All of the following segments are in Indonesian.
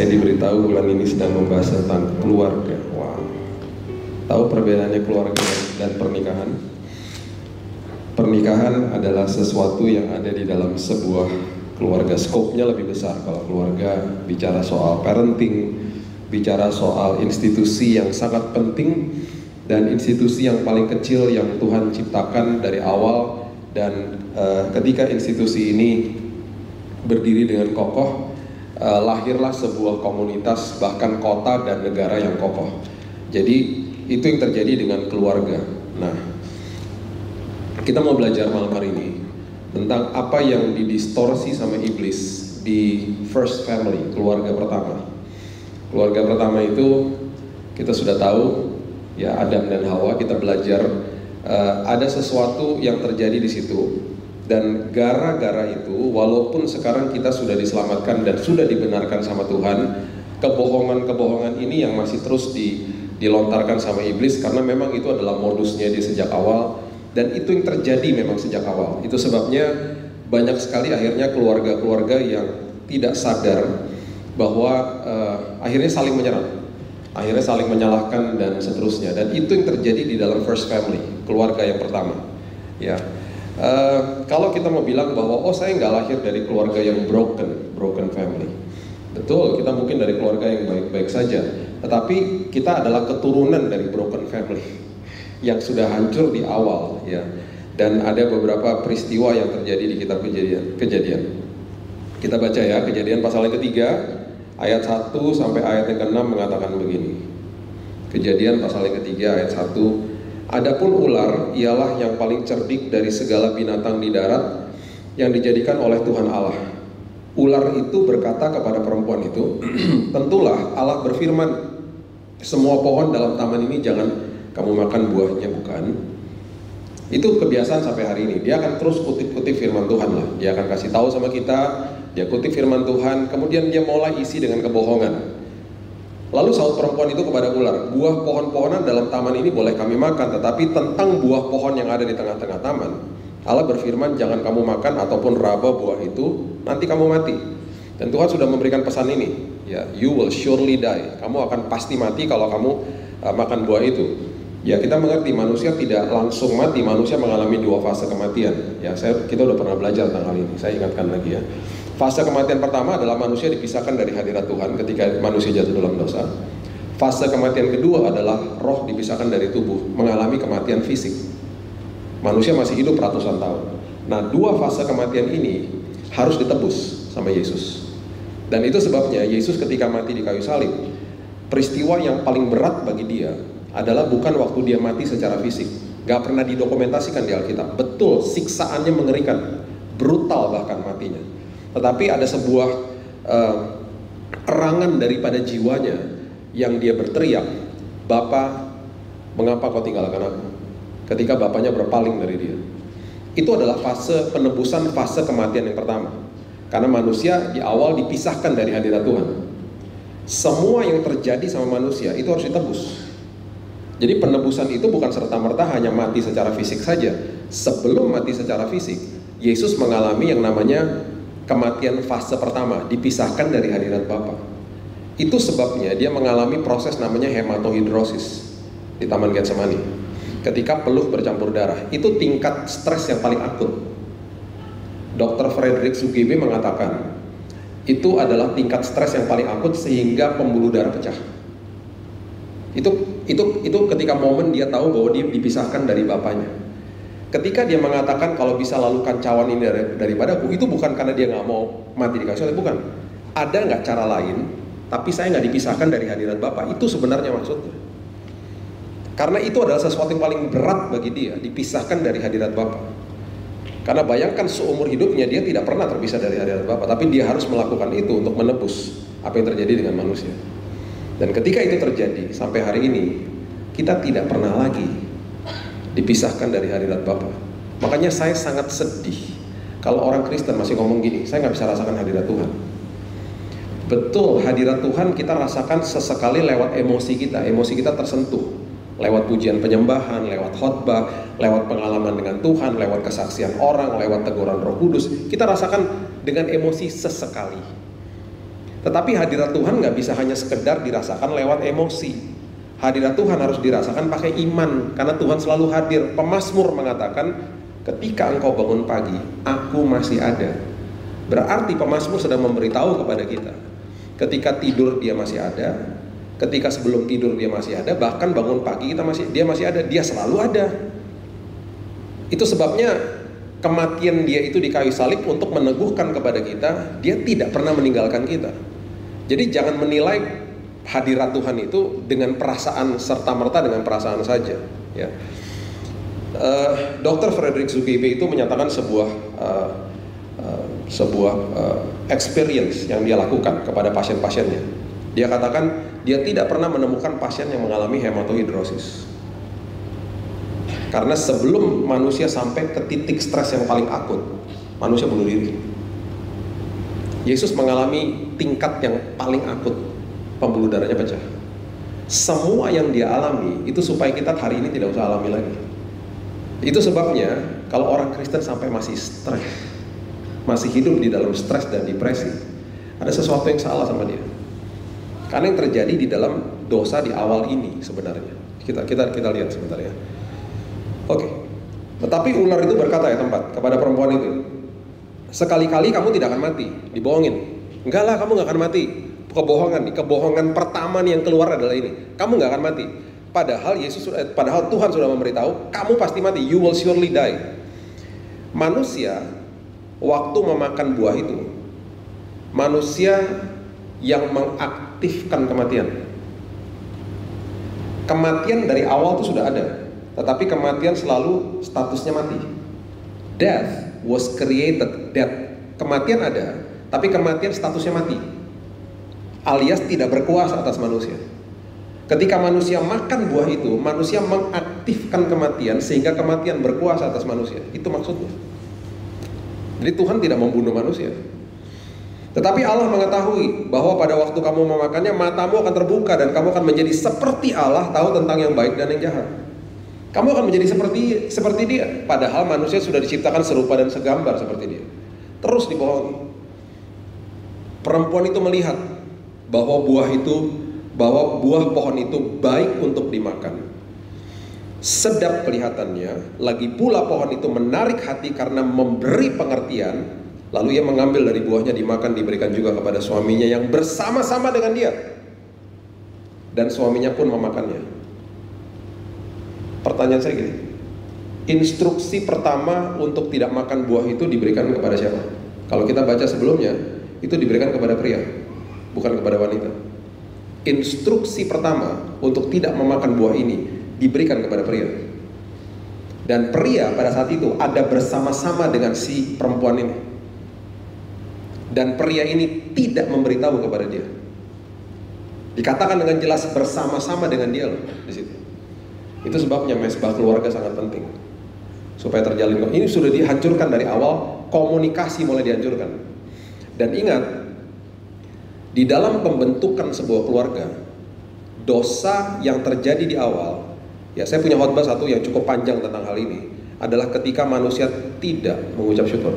Saya diberitahu bulan ini sedang membahas tentang keluarga. Wow. Tahu perbedaannya keluarga dan pernikahan? Pernikahan adalah sesuatu yang ada di dalam sebuah keluarga. Skopnya lebih besar. Kalau keluarga bicara soal parenting, bicara soal institusi yang sangat penting, dan institusi yang paling kecil yang Tuhan ciptakan dari awal. Dan ketika institusi ini berdiri dengan kokoh, lahirlah sebuah komunitas, bahkan kota dan negara yang kokoh. Jadi itu yang terjadi dengan keluarga. Nah, kita mau belajar malam hari ini tentang apa yang didistorsi sama iblis di first family, keluarga pertama. Keluarga pertama itu kita sudah tahu, ya, Adam dan Hawa. Kita belajar ada sesuatu yang terjadi di situ. Dan gara-gara itu, walaupun sekarang kita sudah diselamatkan dan sudah dibenarkan sama Tuhan, kebohongan-kebohongan ini yang masih terus dilontarkan sama iblis, karena memang itu adalah modusnya di sejak awal. Dan itu yang terjadi memang sejak awal. Itu sebabnya banyak sekali akhirnya keluarga-keluarga yang tidak sadar bahwa akhirnya saling menyerang, akhirnya saling menyalahkan dan seterusnya. Dan itu yang terjadi di dalam first family, keluarga yang pertama. Ya, kalau kita mau bilang bahwa saya nggak lahir dari keluarga yang broken family, betul, kita mungkin dari keluarga yang baik-baik saja, tetapi kita adalah keturunan dari broken family yang sudah hancur di awal, ya. Dan ada beberapa peristiwa yang terjadi di kitab Kejadian. Kita baca ya, Kejadian pasal yang ketiga, ayat 1 sampai ayat yang ke-6 mengatakan begini. Kejadian pasal yang ketiga ayat 1. Adapun ular ialah yang paling cerdik dari segala binatang di darat yang dijadikan oleh Tuhan Allah. Ular itu berkata kepada perempuan itu, tentulah Allah berfirman, semua pohon dalam taman ini jangan kamu makan buahnya, bukan? Itu kebiasaan sampai hari ini. Dia akan terus kutip-kutip firman Tuhan lah. Dia akan kasih tahu sama kita, dia kutip firman Tuhan, kemudian dia mulai isi dengan kebohongan. Lalu saut perempuan itu kepada ular, buah pohon-pohonan dalam taman ini boleh kami makan, tetapi tentang buah pohon yang ada di tengah-tengah taman, Allah berfirman, jangan kamu makan ataupun raba buah itu, nanti kamu mati. Dan Tuhan sudah memberikan pesan ini, ya, you will surely die. Kamu akan pasti mati kalau kamu makan buah itu. Ya, kita mengerti manusia tidak langsung mati, manusia mengalami dua fase kematian. Ya, kita udah pernah belajar tentang hal ini. Saya ingatkan lagi ya. Fase kematian pertama adalah manusia dipisahkan dari hadirat Tuhan ketika manusia jatuh dalam dosa. Fase kematian kedua adalah roh dipisahkan dari tubuh, mengalami kematian fisik. Manusia masih hidup ratusan tahun. Nah, dua fase kematian ini harus ditebus sama Yesus. Dan itu sebabnya Yesus ketika mati di kayu salib, peristiwa yang paling berat bagi dia adalah bukan waktu dia mati secara fisik. Gak pernah didokumentasikan di Alkitab. Betul, siksaannya mengerikan, brutal bahkan matinya. Tetapi ada sebuah erangan daripada jiwanya yang dia berteriak, Bapa, mengapa kau tinggalkan aku? Ketika bapaknya berpaling dari dia. Itu adalah fase penebusan, fase kematian yang pertama. Karena manusia di awal dipisahkan dari hadirat Tuhan. Semua yang terjadi sama manusia itu harus ditebus. Jadi penebusan itu bukan serta-merta hanya mati secara fisik saja. Sebelum mati secara fisik, Yesus mengalami yang namanya kematian fase pertama, dipisahkan dari hadirat Bapa. Itu sebabnya dia mengalami proses namanya hematohidrosis di Taman Getsemani. Ketika peluh bercampur darah, itu tingkat stres yang paling akut. Dr. Frederick Sugebe mengatakan, itu adalah tingkat stres yang paling akut sehingga pembuluh darah pecah. Itu ketika momen dia tahu bahwa dia dipisahkan dari bapaknya. Ketika dia mengatakan kalau bisa lalukan cawan ini daripadaku, itu bukan karena dia nggak mau mati di kayu salib, bukan. Ada nggak cara lain, tapi saya nggak dipisahkan dari hadirat Bapa. Itu sebenarnya maksudnya. Karena itu adalah sesuatu yang paling berat bagi dia, dipisahkan dari hadirat Bapa. Karena bayangkan seumur hidupnya dia tidak pernah terpisah dari hadirat Bapa, tapi dia harus melakukan itu untuk menebus apa yang terjadi dengan manusia. Dan ketika itu terjadi, sampai hari ini, kita tidak pernah lagi dipisahkan dari hadirat Bapa. Makanya saya sangat sedih kalau orang Kristen masih ngomong gini, saya nggak bisa rasakan hadirat Tuhan. Betul, hadirat Tuhan kita rasakan sesekali lewat emosi kita tersentuh. Lewat pujian penyembahan, lewat khotbah, lewat pengalaman dengan Tuhan, lewat kesaksian orang, lewat teguran Roh Kudus, kita rasakan dengan emosi sesekali. Tetapi hadirat Tuhan nggak bisa hanya sekedar dirasakan lewat emosi. Hadirat Tuhan harus dirasakan pakai iman, karena Tuhan selalu hadir. Pemazmur mengatakan, ketika engkau bangun pagi, aku masih ada. Berarti pemazmur sedang memberitahu kepada kita, ketika tidur dia masih ada, ketika sebelum tidur dia masih ada, bahkan bangun pagi dia masih ada, dia selalu ada. Itu sebabnya kematian dia itu di kayu salib untuk meneguhkan kepada kita, dia tidak pernah meninggalkan kita. Jadi jangan menilai hadirat Tuhan itu dengan perasaan serta-merta dengan perasaan saja. Ya. Dr. Frederick Zugibe itu menyatakan sebuah experience yang dia lakukan kepada pasien-pasiennya. Dia katakan dia tidak pernah menemukan pasien yang mengalami hematohidrosis. Karena sebelum manusia sampai ke titik stres yang paling akut, manusia bunuh diri. Yesus mengalami tingkat yang paling akut, pembuluh darahnya pecah. Semua yang dia alami itu supaya kita hari ini tidak usah alami lagi. Itu sebabnya kalau orang Kristen sampai masih stres, masih hidup di dalam stres dan depresi, ada sesuatu yang salah sama dia. Karena yang terjadi di dalam dosa di awal ini sebenarnya. Kita lihat sebentar ya. Oke. Tetapi ular itu berkata kepada perempuan itu, sekali-kali kamu tidak akan mati. Dibohongin. Enggak lah, kamu gak akan mati. Kebohongan pertama nih yang keluar adalah ini, kamu gak akan mati. Padahal Tuhan sudah memberitahu, kamu pasti mati, you will surely die. Manusia waktu memakan buah itu, manusia yang mengaktifkan kematian. Kematian dari awal itu sudah ada, tetapi kematian selalu statusnya mati. Death was created, kematian ada, tapi kematian statusnya mati, alias tidak berkuasa atas manusia. Ketika manusia makan buah itu, manusia mengaktifkan kematian sehingga kematian berkuasa atas manusia. Itu maksudnya. Jadi Tuhan tidak membunuh manusia. Tetapi Allah mengetahui bahwa pada waktu kamu memakannya, matamu akan terbuka dan kamu akan menjadi seperti Allah, tahu tentang yang baik dan yang jahat. Kamu akan menjadi seperti dia. Padahal manusia sudah diciptakan serupa dan segambar seperti dia. Terus dibohongi. Perempuan itu melihat bahwa buah pohon itu baik untuk dimakan, sedap kelihatannya, lagi pula pohon itu menarik hati karena memberi pengertian. Lalu ia mengambil dari buahnya, dimakan, diberikan juga kepada suaminya yang bersama-sama dengan dia, dan suaminya pun memakannya. Pertanyaan saya gini, instruksi pertama untuk tidak makan buah itu diberikan kepada siapa? Kalau kita baca sebelumnya, itu diberikan kepada pria, bukan kepada wanita. Instruksi pertama untuk tidak memakan buah ini diberikan kepada pria. Dan pria pada saat itu ada bersama-sama dengan si perempuan ini. Dan pria ini tidak memberitahu kepada dia. Dikatakan dengan jelas bersama-sama dengan dia loh di situ. Itu sebabnya mesbah keluarga sangat penting. Supaya terjalin. Ini sudah dihancurkan dari awal, komunikasi mulai dihancurkan. Dan ingat, di dalam pembentukan sebuah keluarga, dosa yang terjadi di awal, ya saya punya khotbah satu yang cukup panjang tentang hal ini, adalah ketika manusia tidak mengucap syukur.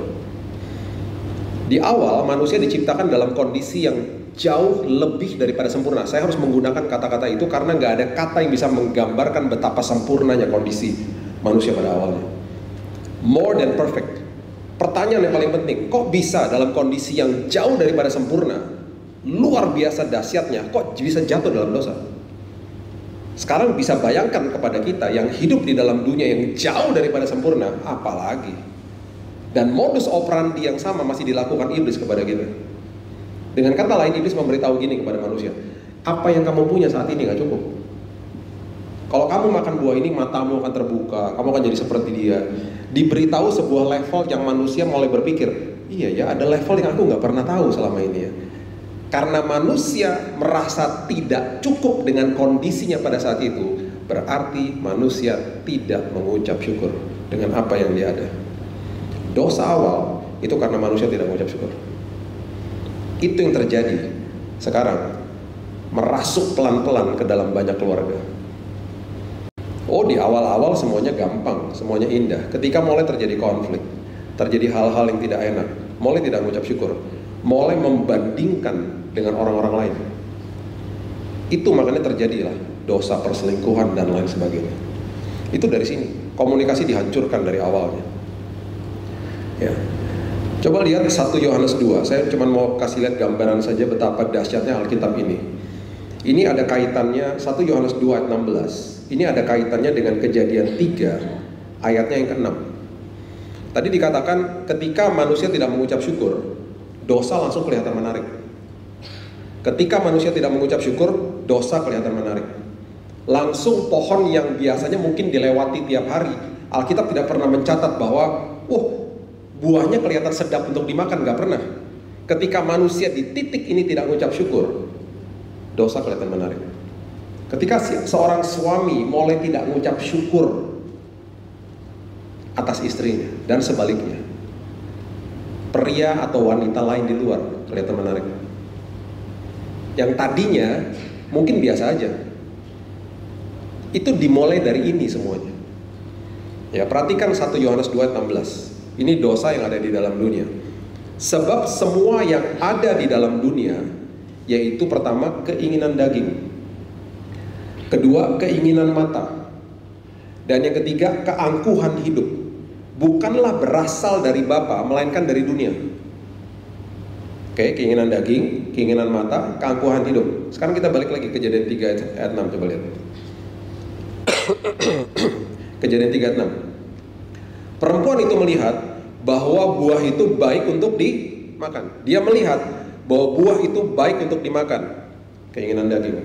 Di awal manusia diciptakan dalam kondisi yang jauh lebih daripada sempurna. Saya harus menggunakan kata-kata itu karena nggak ada kata yang bisa menggambarkan betapa sempurnanya kondisi manusia pada awalnya. More than perfect. Pertanyaan yang paling penting, kok bisa dalam kondisi yang jauh daripada sempurna, luar biasa dahsyatnya, kok bisa jatuh dalam dosa? Sekarang bisa bayangkan kepada kita yang hidup di dalam dunia yang jauh daripada sempurna, apalagi. Dan modus operandi yang sama masih dilakukan iblis kepada kita. Dengan kata lain, iblis memberitahu gini kepada manusia, apa yang kamu punya saat ini gak cukup. Kalau kamu makan buah ini, matamu akan terbuka, kamu akan jadi seperti dia. Diberitahu sebuah level yang manusia mulai berpikir, iya ya, ada level yang aku gak pernah tahu selama ini ya. Karena manusia merasa tidak cukup dengan kondisinya pada saat itu, berarti manusia tidak mengucap syukur dengan apa yang dia ada. Dosa awal itu karena manusia tidak mengucap syukur. Itu yang terjadi sekarang, merasuk pelan-pelan ke dalam banyak keluarga. Oh, di awal-awal semuanya gampang, semuanya indah. Ketika mulai terjadi konflik, terjadi hal-hal yang tidak enak, mulai tidak mengucap syukur, mulai membandingkan dengan orang-orang lain. Itu makanya terjadilah dosa perselingkuhan dan lain sebagainya. Itu dari sini, komunikasi dihancurkan dari awalnya. Ya. Coba lihat 1 Yohanes 2. Saya cuma mau kasih lihat gambaran saja betapa dahsyatnya Alkitab ini. Ini ada kaitannya 1 Yohanes 2 ayat 16. Ini ada kaitannya dengan Kejadian 3 ayatnya yang ke-6. Tadi dikatakan ketika manusia tidak mengucap syukur, dosa langsung kelihatan menarik. Ketika manusia tidak mengucap syukur, dosa kelihatan menarik. Langsung pohon yang biasanya mungkin dilewati tiap hari, Alkitab tidak pernah mencatat bahwa buahnya kelihatan sedap untuk dimakan, nggak pernah. Ketika manusia di titik ini tidak mengucap syukur, dosa kelihatan menarik. Ketika seorang suami mulai tidak mengucap syukur atas istrinya dan sebaliknya, pria atau wanita lain di luar kelihatan menarik. Yang tadinya mungkin biasa aja, itu dimulai dari ini semuanya. Ya, perhatikan 1 Yohanes 2 ayat 16. Ini dosa yang ada di dalam dunia. Sebab semua yang ada di dalam dunia, yaitu pertama keinginan daging, kedua keinginan mata, dan yang ketiga keangkuhan hidup, bukanlah berasal dari Bapa, melainkan dari dunia. Oke, keinginan daging, keinginan mata, keangkuhan hidup. Sekarang kita balik lagi ke Kejadian 3 ayat 6, coba lihat. Kejadian 3 ayat 6. Perempuan itu melihat bahwa buah itu baik untuk dimakan. Dia melihat bahwa buah itu baik untuk dimakan. Keinginan daging.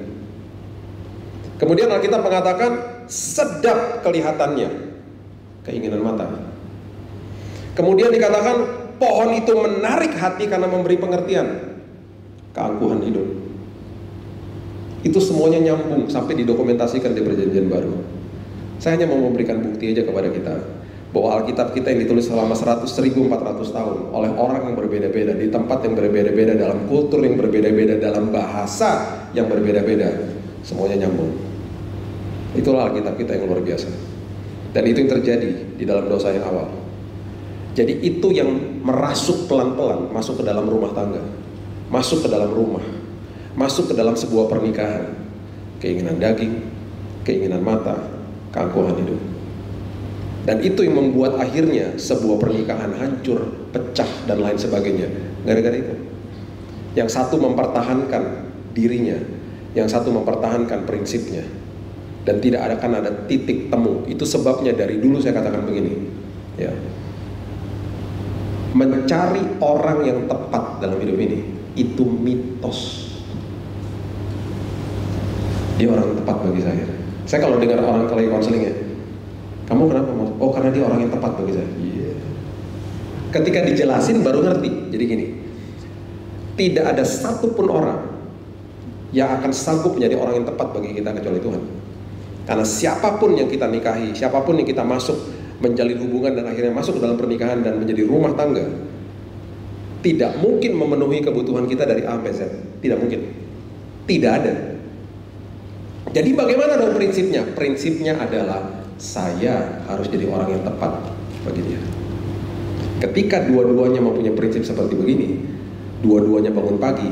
Kemudian Alkitab mengatakan sedap kelihatannya. Keinginan mata. Kemudian dikatakan pohon itu menarik hati karena memberi pengertian. Keangkuhan hidup. Itu semuanya nyambung sampai didokumentasikan di Perjanjian Baru. Saya hanya mau memberikan bukti aja kepada kita bahwa Alkitab kita yang ditulis selama 1.400 tahun oleh orang yang berbeda-beda, di tempat yang berbeda-beda, dalam kultur yang berbeda-beda, dalam bahasa yang berbeda-beda, semuanya nyambung. Itulah Alkitab kita yang luar biasa. Dan itu yang terjadi di dalam dosa yang awal. Jadi itu yang merasuk pelan-pelan masuk ke dalam rumah tangga, masuk ke dalam rumah, masuk ke dalam sebuah pernikahan. Keinginan daging, keinginan mata, keangkuhan hidup. Dan itu yang membuat akhirnya sebuah pernikahan hancur, pecah, dan lain sebagainya. Gara-gara itu. Yang satu mempertahankan dirinya, yang satu mempertahankan prinsipnya. Dan tidak akan ada titik temu. Itu sebabnya dari dulu saya katakan begini, ya, mencari orang yang tepat dalam hidup ini, itu mitos. Dia orang yang tepat bagi saya. Saya kalau dengar orang lagi konseling ya, kamu kenapa? Oh, karena dia orang yang tepat bagi saya. Yeah. Ketika dijelasin baru ngerti. Jadi gini, tidak ada satupun orang yang akan sanggup menjadi orang yang tepat bagi kita kecuali Tuhan. Karena siapapun yang kita nikahi, siapapun yang kita masuk menjalin hubungan dan akhirnya masuk ke dalam pernikahan dan menjadi rumah tangga, tidak mungkin memenuhi kebutuhan kita dari A sampai Z. Tidak mungkin. Tidak ada. Jadi bagaimana dong prinsipnya? Prinsipnya adalah saya harus jadi orang yang tepat bagi dia. Ketika dua-duanya mempunyai prinsip seperti begini, dua-duanya bangun pagi,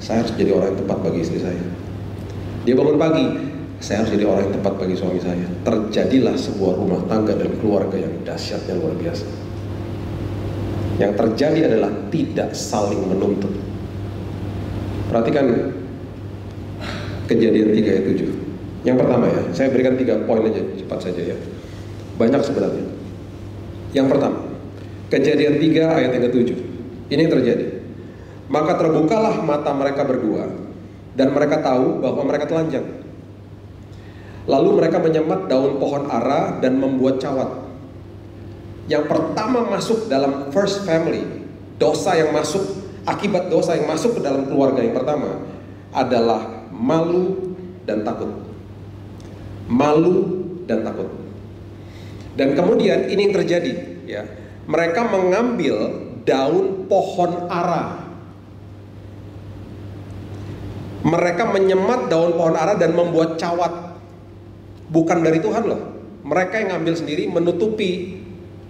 saya harus jadi orang yang tepat bagi istri saya. Dia bangun pagi, saya harus jadi orang yang tepat bagi suami saya. Terjadilah sebuah rumah tangga dan keluarga yang dahsyatnya luar biasa. Yang terjadi adalah tidak saling menuntut. Perhatikan Kejadian 3 ayat 7. Yang pertama ya, saya berikan 3 poin aja cepat saja ya. Banyak sebenarnya. Yang pertama, Kejadian 3 ayat yang ke-7. Ini yang terjadi. Maka terbukalah mata mereka berdua dan mereka tahu bahwa mereka telanjang. Lalu mereka menyemat daun pohon ara dan membuat cawat. Yang pertama masuk dalam first family, dosa yang masuk, akibat dosa yang masuk ke dalam keluarga yang pertama adalah malu dan takut. Malu dan takut. Dan kemudian ini yang terjadi ya. Mereka mengambil daun pohon ara. Mereka menyemat daun pohon ara dan membuat cawat. Bukan dari Tuhan loh. Mereka yang ngambil sendiri, menutupi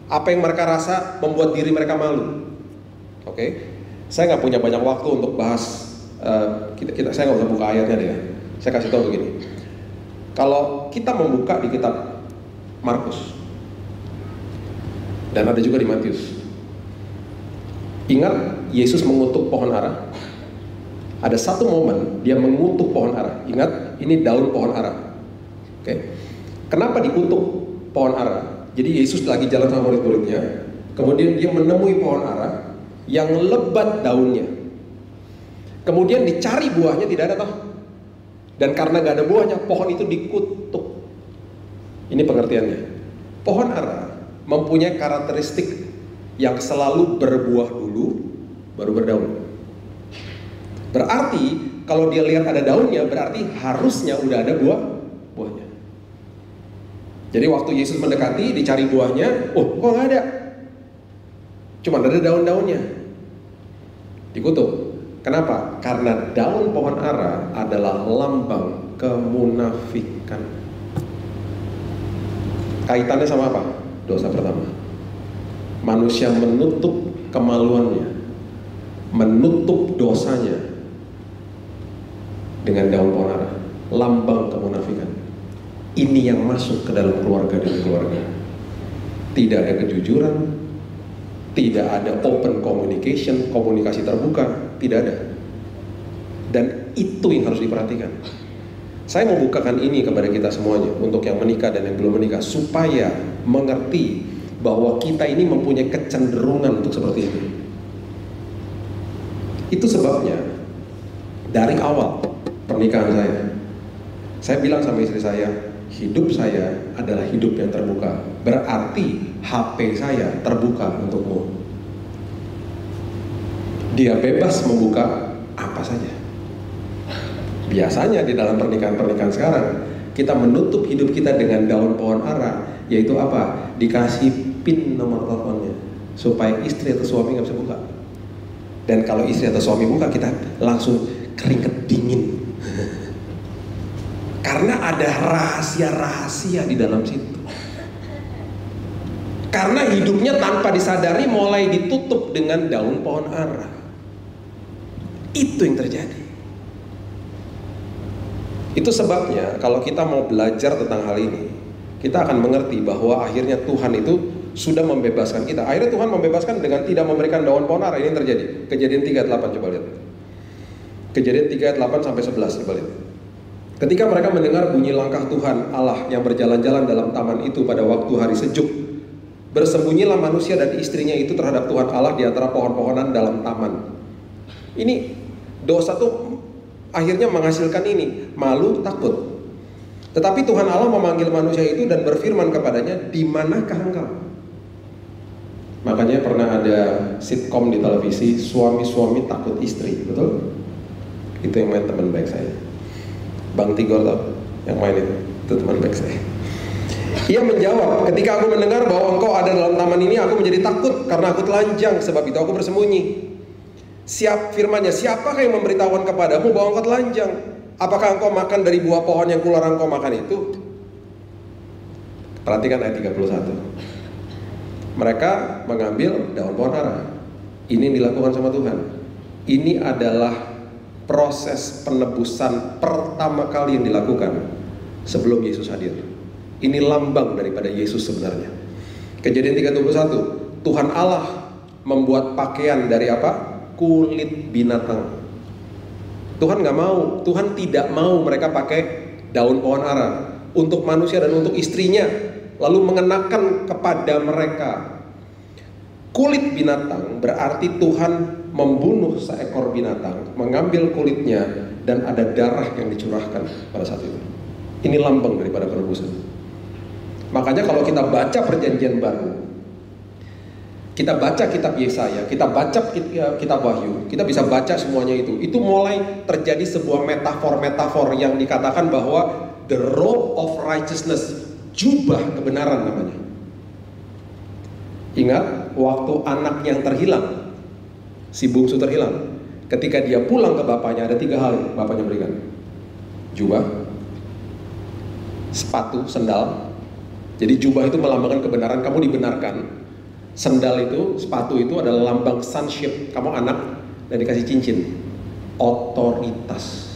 apa yang mereka rasa membuat diri mereka malu. Oke. Saya nggak punya banyak waktu untuk bahas Saya nggak usah buka ayatnya deh ya. Saya kasih tahu begini. Kalau kita membuka di kitab Markus dan ada juga di Matius, ingat Yesus mengutuk pohon ara. Ada satu momen dia mengutuk pohon ara. Ingat, ini daun pohon ara. Oke. Kenapa dikutuk pohon ara? Jadi Yesus lagi jalan sama murid-muridnya, kemudian dia menemui pohon ara yang lebat daunnya. Kemudian dicari buahnya, tidak ada toh. Dan karena gak ada buahnya, pohon itu dikutuk. Ini pengertiannya. Pohon ara mempunyai karakteristik yang selalu berbuah dulu, baru berdaun. Berarti kalau dia lihat ada daunnya, berarti harusnya udah ada buahnya. Jadi waktu Yesus mendekati, dicari buahnya, oh kok nggak ada? Cuma ada daun-daunnya. Dikutuk. Kenapa? Karena daun pohon ara adalah lambang kemunafikan. Kaitannya sama apa? Dosa pertama. Manusia menutup kemaluannya, menutup dosanya dengan daun pohon ara, lambang kemunafikan. Ini yang masuk ke dalam keluarga demi keluarga. Tidak ada kejujuran, tidak ada open communication, komunikasi terbuka, tidak ada. Dan itu yang harus diperhatikan. Saya mau bukakan ini kepada kita semuanya, untuk yang menikah dan yang belum menikah, supaya mengerti bahwa kita ini mempunyai kecenderungan untuk seperti ini. Itu sebabnya dari awal pernikahan saya bilang sama istri saya, hidup saya adalah hidup yang terbuka. Berarti HP saya terbuka untukmu. Dia bebas membuka apa saja. Biasanya di dalam pernikahan sekarang, kita menutup hidup kita dengan daun pohon ara, yaitu apa? Dikasih PIN nomor teleponnya, supaya istri atau suami nggak bisa buka. Dan kalau istri atau suami buka, kita langsung keringet dingin. Karena ada rahasia-rahasia di dalam situ. Karena hidupnya tanpa disadari mulai ditutup dengan daun pohon ara. Itu yang terjadi. Itu sebabnya kalau kita mau belajar tentang hal ini, kita akan mengerti bahwa akhirnya Tuhan itu sudah membebaskan kita. Akhirnya Tuhan membebaskan dengan tidak memberikan daun pohon ara. Ini yang terjadi. Kejadian 3:8, coba lihat. Kejadian 3:8 sampai 11, coba lihat. Ketika mereka mendengar bunyi langkah Tuhan Allah yang berjalan-jalan dalam taman itu pada waktu hari sejuk, bersembunyilah manusia dan istrinya itu terhadap Tuhan Allah di antara pohon-pohonan dalam taman. Ini dosa tuh akhirnya menghasilkan ini, malu, takut. Tetapi Tuhan Allah memanggil manusia itu dan berfirman kepadanya, di manakah engkau? Makanya pernah ada sitkom di televisi, suami-suami takut istri, betul? Itu yang main teman baik saya, Bang Tigor tau, yang main itu teman baik saya. Ia menjawab, ketika aku mendengar bahwa engkau ada dalam taman ini, aku menjadi takut karena aku telanjang, sebab itu aku bersembunyi. Firmannya, siapakah yang memberitahukan kepadamu bahwa engkau telanjang? Apakah engkau makan dari buah pohon yang kularang engkau makan itu? Perhatikan ayat 31. Mereka mengambil daun pohon ara. Ini yang dilakukan sama Tuhan. Ini adalah proses penebusan pertama kali yang dilakukan sebelum Yesus hadir. Ini lambang daripada Yesus sebenarnya. Kejadian 3:21, Tuhan Allah membuat pakaian dari apa? Kulit binatang. Tuhan nggak mau, Tuhan tidak mau mereka pakai daun pohon ara untuk manusia dan untuk istrinya, lalu mengenakan kepada mereka kulit binatang. Berarti Tuhan membunuh seekor binatang, mengambil kulitnya, dan ada darah yang dicurahkan pada saat itu. Ini lambang daripada penebusan. Makanya kalau kita baca perjanjian baru, kita baca kitab Yesaya, kita baca kitab Wahyu, kita bisa baca semuanya itu. Itu mulai terjadi sebuah metafor-metafor yang dikatakan bahwa the robe of righteousness, jubah kebenaran namanya. Ingat, waktu anak yang terhilang, si bungsu terhilang, ketika dia pulang ke bapaknya, ada 3 hal yang bapaknya berikan. Jubah, sepatu, sendal. Jadi jubah itu melambangkan kebenaran, kamu dibenarkan. Sendal itu, sepatu itu adalah lambang sonship, kamu anak dan dikasih cincin. otoritas.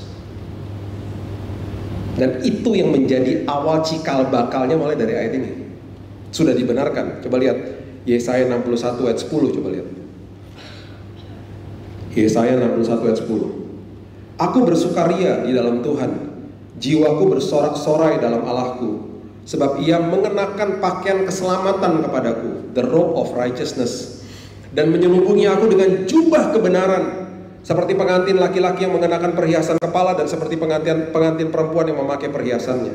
Dan itu yang menjadi awal cikal bakalnya mulai dari ayat ini. Sudah dibenarkan. Coba lihat Yesaya 61 ayat 10, coba lihat. Yesaya 61 ayat 10. Aku bersukaria di dalam Tuhan, jiwaku bersorak-sorai dalam Allahku, sebab ia mengenakan pakaian keselamatan kepadaku, the robe of righteousness, dan menyelubungi aku dengan jubah kebenaran, seperti pengantin laki-laki yang mengenakan perhiasan kepala dan seperti pengantin perempuan yang memakai perhiasannya.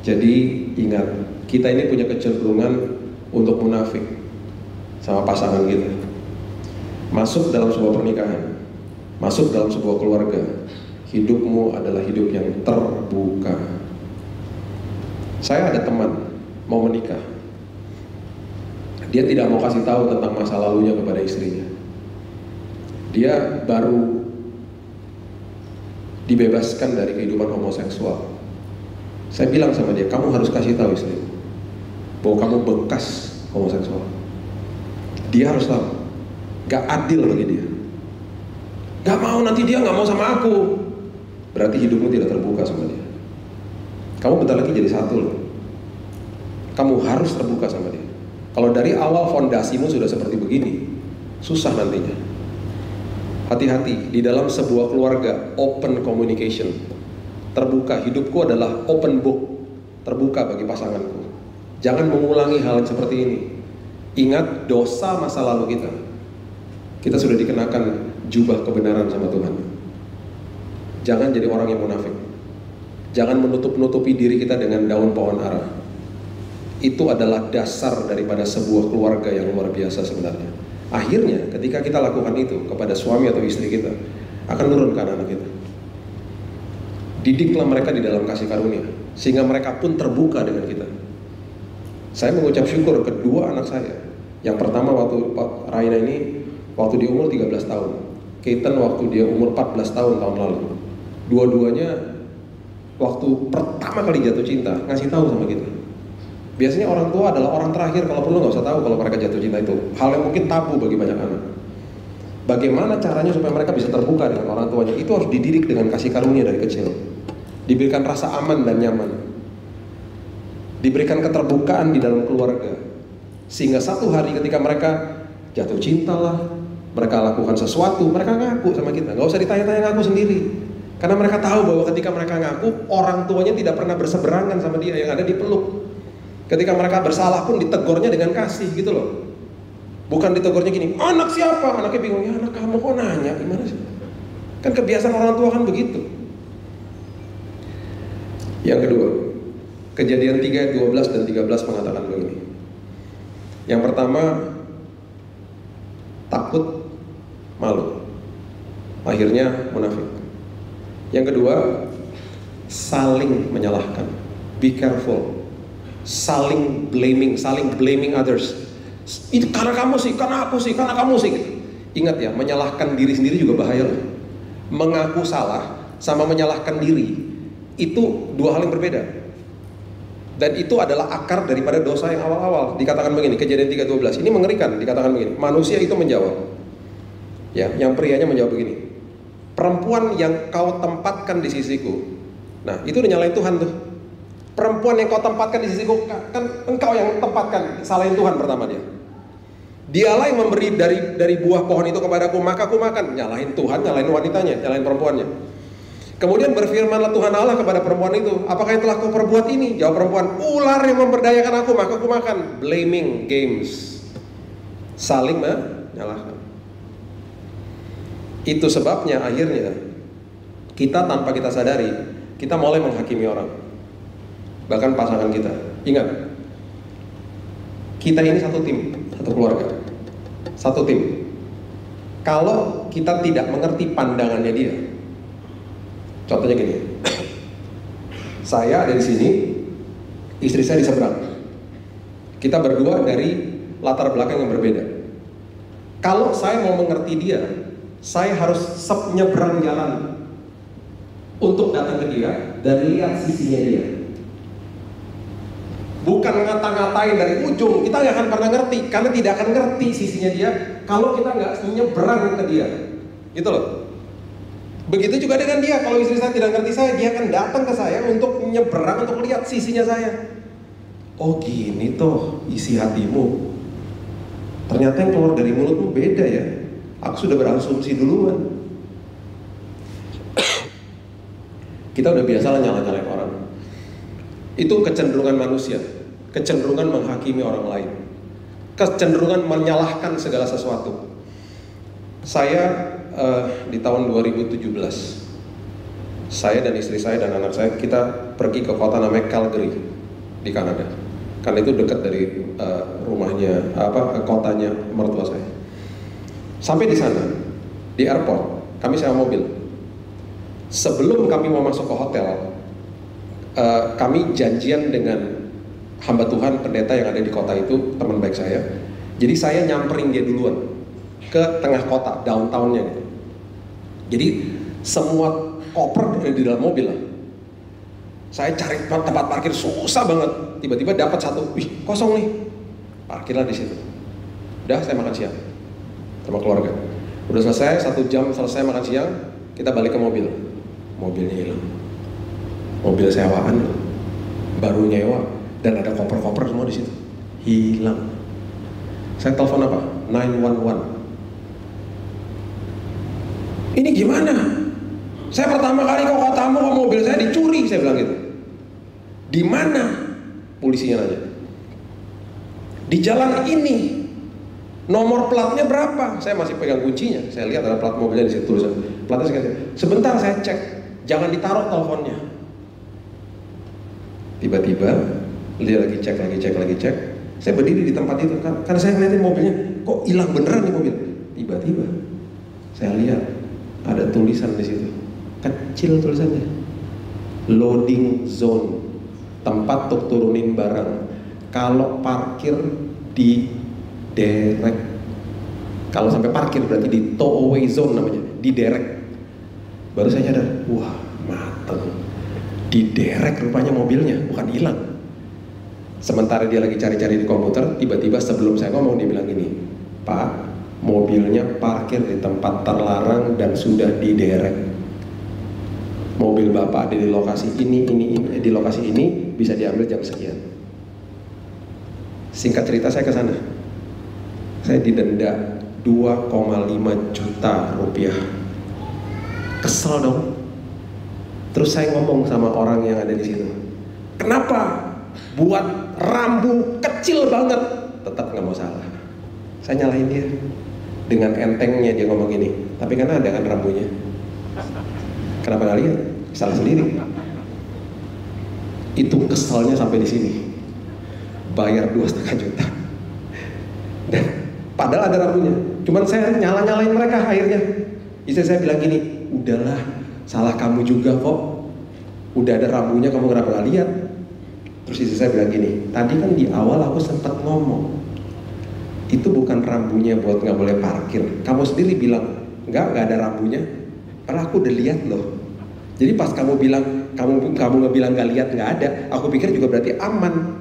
Jadi ingat, kita ini punya kecenderungan untuk munafik sama pasangan kita. Masuk dalam sebuah pernikahan, masuk dalam sebuah keluarga, hidupmu adalah hidup yang terbuka. Saya ada teman mau menikah, dia tidak mau kasih tahu tentang masa lalunya kepada istrinya. Dia baru dibebaskan dari kehidupan homoseksual. Saya bilang sama dia, kamu harus kasih tahu istrimu bahwa kamu bekas homoseksual. Dia harus tahu. Gak adil bagi dia. Gak mau, nanti dia gak mau sama aku. Berarti hidupmu tidak terbuka sama dia. Kamu bentar lagi jadi satu loh. Kamu harus terbuka sama dia. Kalau dari awal fondasimu sudah seperti begini, susah nantinya. Hati-hati, di dalam sebuah keluarga, open communication. Terbuka, hidupku adalah open book. Terbuka bagi pasanganku. Jangan mengulangi hal yang seperti ini. Ingat dosa masa lalu kita. Kita sudah dikenakan jubah kebenaran sama Tuhan. Jangan jadi orang yang munafik. Jangan menutup-nutupi diri kita dengan daun pohon ara. Itu adalah dasar daripada sebuah keluarga yang luar biasa sebenarnya. Akhirnya ketika kita lakukan itu kepada suami atau istri kita, akan turun ke anak-anak kita. Didiklah mereka di dalam kasih karunia, sehingga mereka pun terbuka dengan kita. Saya mengucap syukur kedua anak saya. Yang pertama waktu Raina ini waktu dia umur 13 tahun, Keaton waktu dia umur 14 tahun lalu. Dua-duanya waktu pertama kali jatuh cinta ngasih tahu sama kita. Biasanya orang tua adalah orang terakhir, kalau perlu nggak usah tahu kalau mereka jatuh cinta itu. Hal yang mungkin tabu bagi banyak anak. Bagaimana caranya supaya mereka bisa terbuka dengan orang tuanya? Itu harus dididik dengan kasih karunia dari kecil. Diberikan rasa aman dan nyaman. Diberikan keterbukaan di dalam keluarga. Sehingga satu hari ketika mereka jatuh cinta lah, mereka lakukan sesuatu, mereka ngaku sama kita. Gak usah ditanya-tanya, ngaku sendiri. Karena mereka tahu bahwa ketika mereka ngaku, orang tuanya tidak pernah berseberangan sama dia, yang ada dipeluk. Ketika mereka bersalah pun ditegurnya dengan kasih gitu loh. Bukan ditegurnya gini, anak siapa? Anaknya bingung, ya anak kamu kok nanya, gimana sih? Kan kebiasaan orang tua kan begitu. Yang kedua, Kejadian 3, 12 dan 13 mengatakan begini. Yang pertama, takut, malu, akhirnya munafik. Yang kedua, saling menyalahkan, be careful. Saling blaming others. Itu karena kamu sih, karena aku sih, karena kamu sih gitu. Ingat ya, menyalahkan diri sendiri juga bahaya loh. Mengaku salah sama menyalahkan diri itu dua hal yang berbeda. Dan itu adalah akar daripada dosa yang awal-awal. Dikatakan begini, Kejadian 3:12. Ini mengerikan, dikatakan begini. Manusia itu menjawab. Ya, yang prianya menjawab begini. Perempuan yang kau tempatkan di sisiku. Nah, itu udah nyalain Tuhan tuh. Perempuan yang kau tempatkan di sisiku, kan engkau yang tempatkan, salahin Tuhan pertama dia. Dialah yang memberi dari buah pohon itu kepadaku, maka aku makan. Nyalahin Tuhan, nyalahin wanitanya, nyalahin perempuannya. Kemudian berfirmanlah Tuhan Allah kepada perempuan itu, apakah yang telah kau perbuat ini? Jawab perempuan, ular yang memberdayakan aku, maka aku makan. Blaming games, saling menyalahkan. Itu sebabnya akhirnya kita tanpa kita sadari, kita mulai menghakimi orang. Bahkan pasangan kita. Ingat, kita ini satu tim, satu keluarga, satu tim. Kalau kita tidak mengerti pandangannya dia, contohnya gini, saya ada di sini, istri saya di seberang. Kita berdua dari latar belakang yang berbeda. Kalau saya mau mengerti dia, saya harus nyebrang jalan untuk datang ke dia dan lihat sisinya dia. Bukan ngata-ngatain dari ujung, kita nggak akan pernah ngerti, karena tidak akan ngerti sisinya dia kalau kita nggak nyebrang ke dia. gitu loh. Begitu juga dengan dia, kalau istri saya tidak ngerti saya, dia akan datang ke saya untuk nyeberang, untuk lihat sisinya saya. Oh gini toh isi hatimu. Ternyata yang keluar dari mulutmu beda ya. Aku sudah berasumsi duluan. Kita udah biasa lah nyala-nyalain orang. Itu kecenderungan manusia, kecenderungan menghakimi orang lain, kecenderungan menyalahkan segala sesuatu. Saya di tahun 2017, saya dan istri saya dan anak saya, kita pergi ke kota namanya Calgary di Kanada. Karena itu dekat dari rumahnya, kotanya mertua saya. Sampai di sana, di airport, kami sewa mobil. Sebelum kami mau masuk ke hotel, kami janjian dengan hamba Tuhan pendeta yang ada di kota itu, teman baik saya. Jadi saya nyamperin dia duluan ke tengah kota, downtownnya gitu. Jadi semua koper di dalam mobil lah. Saya cari tempat parkir susah banget. Tiba-tiba dapat satu, wih kosong nih, parkirlah di situ. Udah saya makan siang sama keluarga. Udah selesai, 1 jam selesai makan siang, kita balik ke mobil. Mobilnya hilang. Mobil sewaan, baru nyewa, dan ada koper-koper semua di situ. Hilang. Saya telepon apa? 911. Ini gimana? Saya pertama kali ke kotamu, kok mobil saya dicuri, saya bilang gitu. Di mana? Polisinya nanya. Di jalan ini. Nomor platnya berapa? Saya masih pegang kuncinya. Saya lihat ada plat mobilnya di situ tulisan. Platnya saya sebentar saya cek. Jangan ditaruh teleponnya. Tiba-tiba dia lagi cek. Saya berdiri di tempat itu kan, karena saya ngeliatin mobilnya, kok hilang beneran nih mobil. Tiba-tiba saya lihat ada tulisan di situ, kecil tulisannya, loading zone, tempat untuk turunin barang. Kalau parkir di derek, kalau sampai parkir berarti di tow away zone namanya, di derek. Baru saya nyadar, wah mateng, di derek rupanya mobilnya, bukan hilang. Sementara dia lagi cari-cari di komputer, tiba-tiba sebelum saya ngomong dia bilang gini, Pak, mobilnya parkir di tempat terlarang dan sudah diderek. Mobil Bapak ada di lokasi ini, di lokasi ini bisa diambil jam sekian. Singkat cerita saya ke sana. Saya didenda 2,5 juta rupiah. Kesel dong. Terus saya ngomong sama orang yang ada di situ. Kenapa? Buat rambu kecil banget, tetap nggak mau salah. Saya nyalahin dia. Dengan entengnya dia ngomong gini, tapi kan ada kan rambunya. Kenapa nggak lihat? Salah sendiri. Itu keselnya sampai di sini. Bayar 2,5 juta. Dan padahal ada rambunya. Cuman saya nyalain mereka akhirnya. Istri saya bilang gini, udahlah, salah kamu juga kok. Udah ada rambunya, kamu kenapa nggak lihat? Terus istri saya bilang gini, tadi kan di awal aku sempat ngomong, itu bukan rambunya buat nggak boleh parkir. Kamu sendiri bilang nggak ada rambunya. Karena aku udah lihat loh. Jadi pas kamu bilang kamu nggak bilang nggak lihat nggak ada, aku pikir juga berarti aman.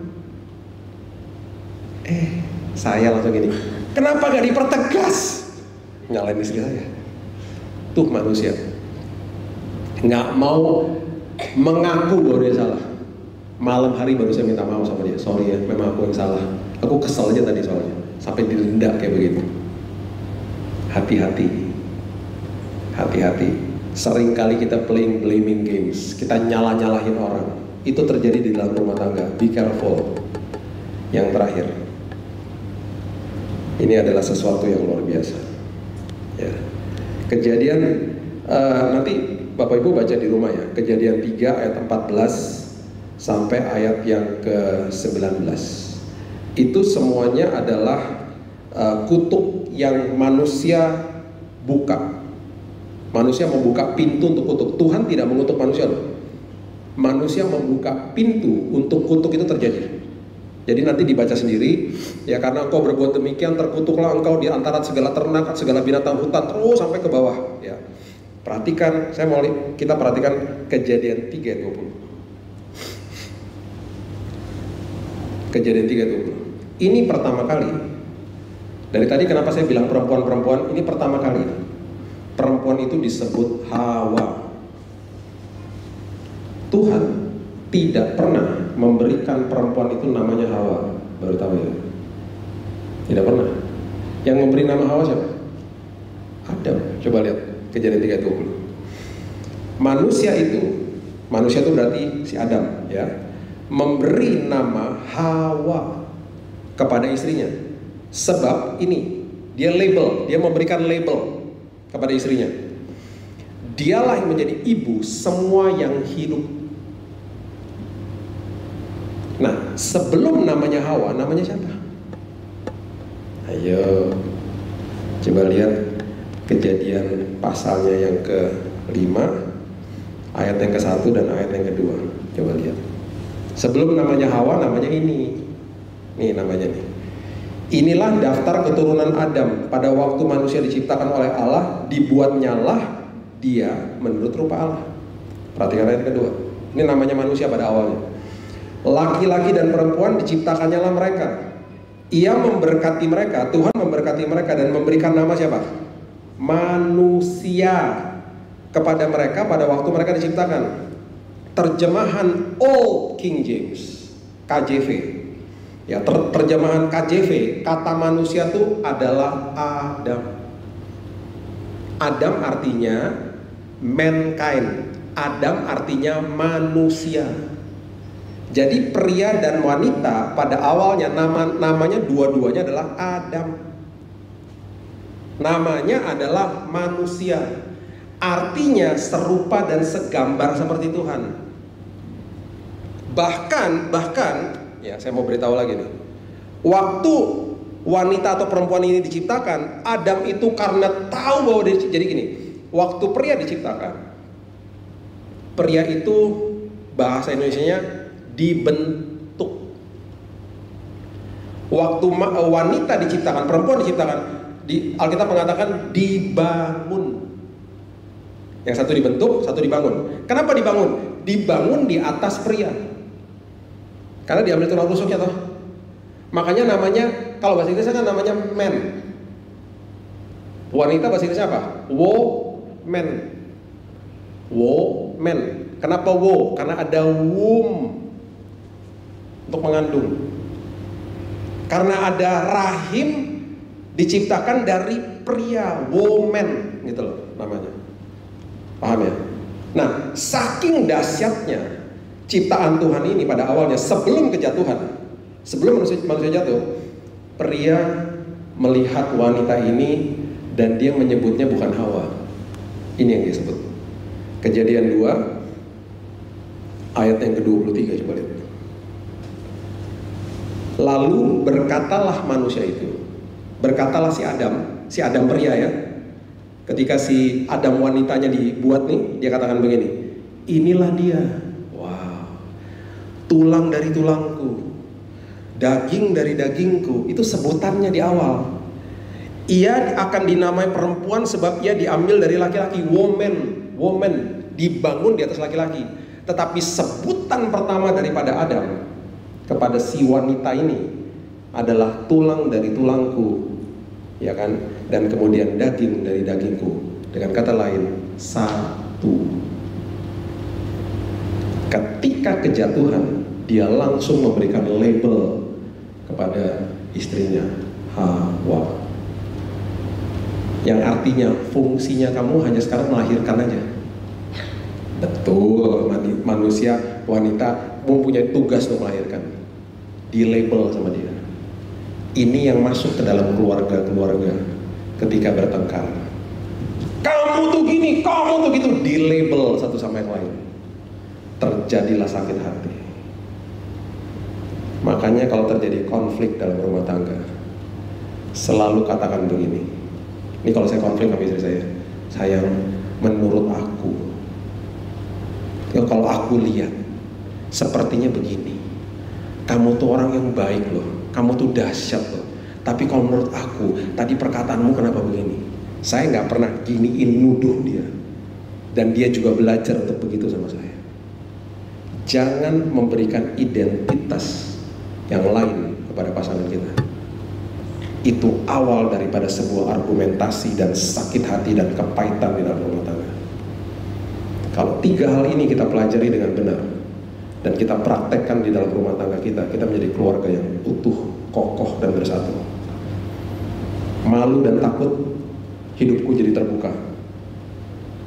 Saya langsung gini, kenapa gak dipertegas? Nyalain istri saya. Tuh manusia nggak mau mengaku bahwa dia salah. Malam hari baru saya minta maaf sama dia, sorry ya, memang aku yang salah. Aku kesel aja tadi soalnya, sampai didenda kayak begitu. Hati-hati. Seringkali kita playing blaming games, kita nyalahin orang. Itu terjadi di dalam rumah tangga. Be careful. Yang terakhir, ini adalah sesuatu yang luar biasa. Ya. Kejadian nanti Bapak Ibu baca di rumah ya. Kejadian 3 ayat 14 sampai ayat yang ke-19. Itu semuanya adalah kutuk yang manusia buka. Manusia membuka pintu untuk kutuk. Tuhan tidak mengutuk manusia loh. Manusia membuka pintu untuk kutuk itu terjadi. Jadi nanti dibaca sendiri, ya karena engkau berbuat demikian terkutuklah engkau di antara segala ternak, segala binatang hutan, terus sampai ke bawah. Ya, perhatikan, kita perhatikan Kejadian 3:20. Kejadian 3:20. Ini pertama kali. Dari tadi kenapa saya bilang perempuan-perempuan? Ini pertama kali. perempuan itu disebut Hawa. Tuhan tidak pernah memberikan perempuan itu namanya Hawa. Baru tahu ya? Tidak pernah. Yang memberi nama Hawa siapa? Adam. Coba lihat Kejadian 3:20. Manusia itu berarti si Adam ya, memberi nama Hawa kepada istrinya. Sebab ini, dia memberikan label kepada istrinya. Dialah yang menjadi ibu semua yang hidup. Nah, sebelum namanya Hawa, namanya siapa? Ayo, coba lihat Kejadian pasalnya yang ke-5, ayat yang ke-1 dan ayat yang ke-2. Coba lihat. Sebelum namanya Hawa, namanya ini. Nih namanya nih. Inilah daftar keturunan Adam. Pada waktu manusia diciptakan oleh Allah, dibuatnyalah dia menurut rupa Allah. Perhatikan ayat kedua. Ini namanya manusia pada awalnya. Laki-laki dan perempuan diciptakannya lah mereka. Ia memberkati mereka, Tuhan memberkati mereka dan memberikan nama siapa? Manusia kepada mereka pada waktu mereka diciptakan. Terjemahan Old King James, KJV. Ya, terjemahan KJV, kata manusia itu adalah Adam. Adam artinya mankind. Adam artinya manusia. Jadi pria dan wanita pada awalnya namanya dua-duanya adalah Adam. Namanya adalah manusia. Artinya serupa dan segambar seperti Tuhan. Bahkan ya, saya mau beritahu lagi nih. Waktu wanita atau perempuan ini diciptakan, Adam itu karena tahu bahwa dia, jadi gini, waktu pria diciptakan, pria itu bahasa Indonesianya dibentuk. Waktu wanita diciptakan, perempuan diciptakan, di Alkitab mengatakan dibangun. Yang satu dibentuk, satu dibangun. Kenapa dibangun? Dibangun di atas pria. Karena diambil tulang rusuknya toh. Makanya namanya, kalau bahasa Inggrisnya kan namanya man. Wanita bahasa Inggrisnya apa? Woman. Woman. Kenapa wo? Karena ada womb untuk mengandung. Karena ada rahim diciptakan dari pria, woman gitu loh namanya. Paham ya? Nah, saking dahsyatnya ciptaan Tuhan ini pada awalnya sebelum kejatuhan, sebelum manusia jatuh, pria melihat wanita ini dan dia menyebutnya bukan Hawa. Ini yang disebut Kejadian 2 ayat yang ke-23, coba lihat. Lalu berkatalah manusia itu, berkatalah si Adam pria ya. Ketika si Adam wanitanya dibuat nih, dia katakan begini, inilah dia. Wow. Tulang dari tulangku, daging dari dagingku. Itu sebutannya di awal. Ia akan dinamai perempuan sebab ia diambil dari laki-laki. Woman, dibangun di atas laki-laki. Tetapi sebutan pertama daripada Adam kepada si wanita ini adalah tulang dari tulangku, ya kan? Dan kemudian daging dari dagingku. Dengan kata lain, satu. Ketika kejatuhan, dia langsung memberikan label kepada istrinya, Hawa. Yang artinya fungsinya kamu hanya sekarang melahirkan aja. Betul, manusia, wanita mempunyai tugas untuk melahirkan. Di label sama dia. Ini yang masuk ke dalam keluarga-keluarga ketika bertengkar. Kamu tuh gini, kamu tuh gitu, di label satu sama yang lain. Terjadilah sakit hati. Makanya kalau terjadi konflik dalam rumah tangga, selalu katakan begini. Ini kalau saya konflik sama istri saya, sayang, menurut aku, ya kalau aku lihat, sepertinya begini. Kamu tuh orang yang baik loh, kamu tuh dahsyat loh. Tapi kalau menurut aku, tadi perkataanmu kenapa begini? Saya nggak pernah giniin, nuduh dia. Dan dia juga belajar untuk begitu sama saya. Jangan memberikan identitas yang lain kepada pasangan kita. itu awal daripada sebuah argumentasi dan sakit hati dan kepahitan di dalam rumah tangga. Kalau 3 hal ini kita pelajari dengan benar dan kita praktekkan di dalam rumah tangga kita, kita menjadi keluarga yang utuh, kokoh, dan bersatu. Malu dan takut, hidupku jadi terbuka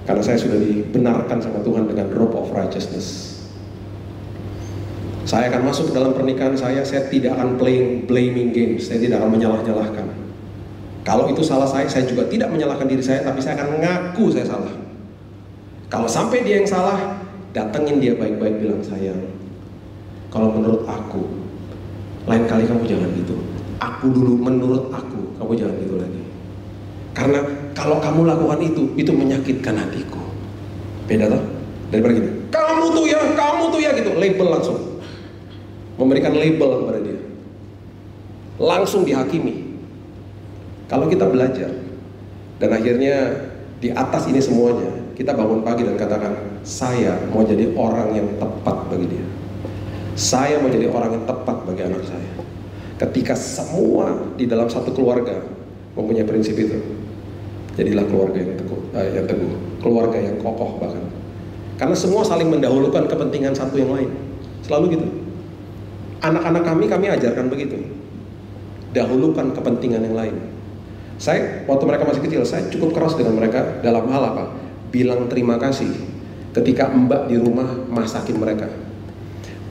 karena saya sudah dibenarkan sama Tuhan dengan robe of righteousness. Saya akan masuk ke dalam pernikahan saya tidak akan playing blaming games, saya tidak akan menyalah-nyalahkan. Kalau itu salah saya juga tidak menyalahkan diri saya, tapi saya akan ngaku saya salah. Kalau sampai dia yang salah, datengin dia baik-baik, bilang, sayang, kalau menurut aku, lain kali kamu jangan gitu. Aku dulu menurut aku, kamu jangan gitu lagi. Karena kalau kamu lakukan itu menyakitkan hatiku. Beda toh? Daripada gini, kamu tuh ya gitu, label langsung. Memberikan label kepada dia. Langsung dihakimi. Kalau kita belajar, dan akhirnya di atas ini semuanya, kita bangun pagi dan katakan, saya mau jadi orang yang tepat bagi dia. Saya mau jadi orang yang tepat bagi anak saya. Ketika semua di dalam satu keluarga mempunyai prinsip itu, jadilah keluarga yang teguh, keluarga yang kokoh bahkan. Karena semua saling mendahulukan kepentingan satu yang lain. Selalu gitu. Anak-anak kami ajarkan begitu. Dahulukan kepentingan yang lain. Saya, waktu mereka masih kecil, saya cukup keras dengan mereka dalam hal apa? Bilang terima kasih ketika mbak di rumah masakin mereka.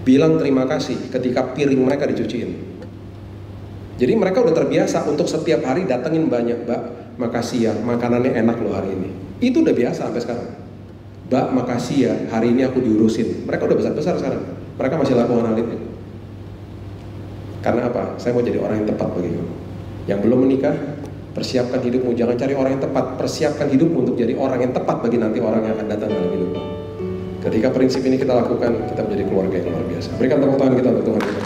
Bilang terima kasih ketika piring mereka dicuciin. Jadi mereka udah terbiasa untuk setiap hari datengin banyak, mbak, makasih ya, makanannya enak loh hari ini. Itu udah biasa sampai sekarang. Mbak, makasih ya, hari ini aku diurusin. Mereka udah besar-besar sekarang. Mereka masih lakukan hal itu. Karena apa? Saya mau jadi orang yang tepat bagi kamu. Yang belum menikah, persiapkan hidupmu. Jangan cari orang yang tepat, persiapkan hidupmu untuk jadi orang yang tepat bagi nanti orang yang akan datang dalam hidupmu. Ketika prinsip ini kita lakukan, kita menjadi keluarga yang luar biasa. Berikan tepuk tangan kita untuk Tuhan kita.